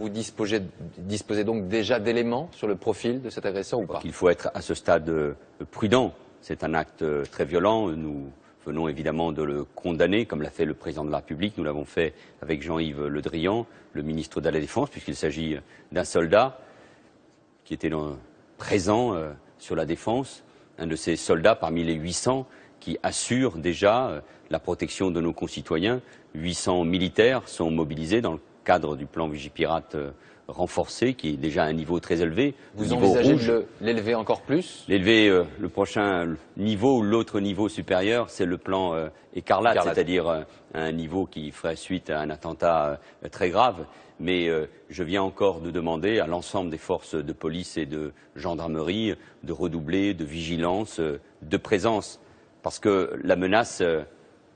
Vous disposez donc déjà d'éléments sur le profil de cet agresseur ou pas? Il faut être à ce stade prudent. C'est un acte très violent. Nous venons évidemment de le condamner, comme l'a fait le président de la République. Nous l'avons fait avec Jean-Yves Le Drian, le ministre de la Défense, puisqu'il s'agit d'un soldat qui était présent sur la défense, un de ces soldats parmi les 800 qui assurent déjà la protection de nos concitoyens. 800 militaires sont mobilisés dans le cadre du plan Vigipirate renforcé, qui est déjà à un niveau très élevé. Vous envisagez de l'élever encore plus? L'élever, le prochain niveau ou l'autre niveau supérieur, c'est le plan Écarlate, c'est-à-dire un niveau qui ferait suite à un attentat très grave. Mais je viens encore de demander à l'ensemble des forces de police et de gendarmerie de redoubler de vigilance, de présence, parce que la menace,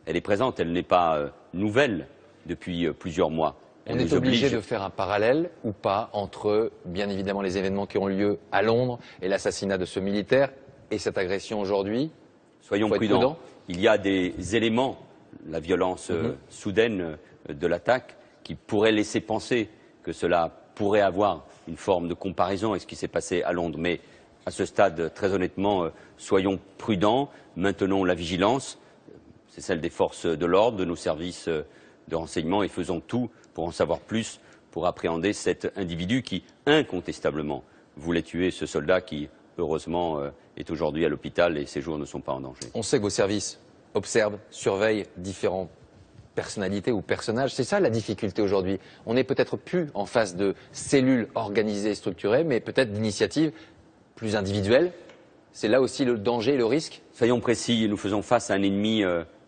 elle est présente, elle n'est pas nouvelle depuis plusieurs mois. On est obligé de faire un parallèle ou pas entre, bien évidemment, les événements qui ont lieu à Londres et l'assassinat de ce militaire et cette agression aujourd'hui? Soyons prudents. Il y a des éléments, la violence soudaine de l'attaque, qui pourraient laisser penser que cela pourrait avoir une forme de comparaison avec ce qui s'est passé à Londres. Mais à ce stade, très honnêtement, soyons prudents, maintenons la vigilance, c'est celle des forces de l'ordre, de nos services de renseignement, et faisons tout pour en savoir plus, pour appréhender cet individu qui, incontestablement, voulait tuer ce soldat qui, heureusement, est aujourd'hui à l'hôpital et ses jours ne sont pas en danger. On sait que vos services observent, surveillent différents personnalités ou personnages. C'est ça la difficulté aujourd'hui. On n'est peut-être plus en face de cellules organisées et structurées, mais peut-être d'initiatives plus individuelles. C'est là aussi le danger et le risque? Soyons précis, nous faisons face à un ennemi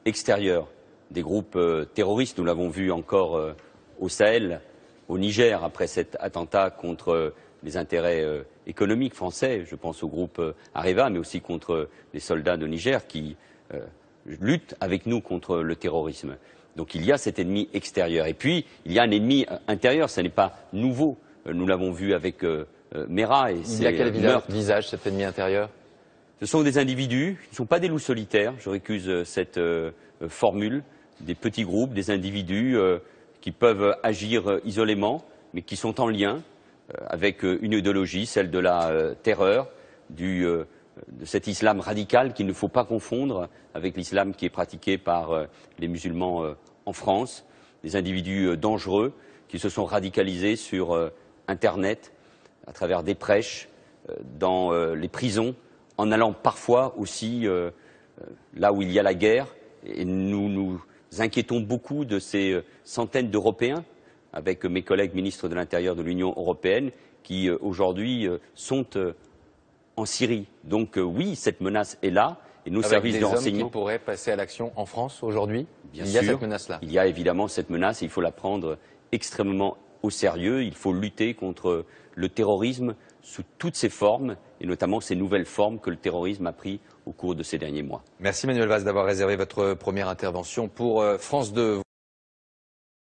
extérieur, des groupes terroristes. Nous l'avons vu encore au Sahel, au Niger, après cet attentat contre les intérêts économiques français. Je pense au groupe Areva, mais aussi contre les soldats de Niger qui luttent avec nous contre le terrorisme. Donc il y a cet ennemi extérieur. Et puis, il y a un ennemi intérieur. Ce n'est pas nouveau. Nous l'avons vu avec Mera et ses meurtres. Il y a quel visage, cet ennemi intérieur? Ce sont des individus qui ne sont pas des loups solitaires. Je récuse cette formule. Des petits groupes, des individus qui peuvent agir isolément, mais qui sont en lien avec une idéologie, celle de la terreur, de cet islam radical qu'il ne faut pas confondre avec l'islam qui est pratiqué par les musulmans en France, des individus dangereux qui se sont radicalisés sur Internet, à travers des prêches, dans les prisons, en allant parfois aussi là où il y a la guerre. Et nous nous inquiétons beaucoup de ces centaines d'Européens, avec mes collègues ministres de l'Intérieur de l'Union européenne, qui aujourd'hui sont en Syrie. Donc oui, cette menace est là, et nos services de renseignement... Qui pourraient passer à l'action en France aujourd'hui? Bien sûr, il y a cette menace-là. Il y a évidemment cette menace, et il faut la prendre extrêmement au sérieux. Il faut lutter contre le terrorisme sous toutes ses formes, et notamment ces nouvelles formes que le terrorisme a pris au cours de ces derniers mois. Merci Manuel Valls d'avoir réservé votre première intervention pour France 2.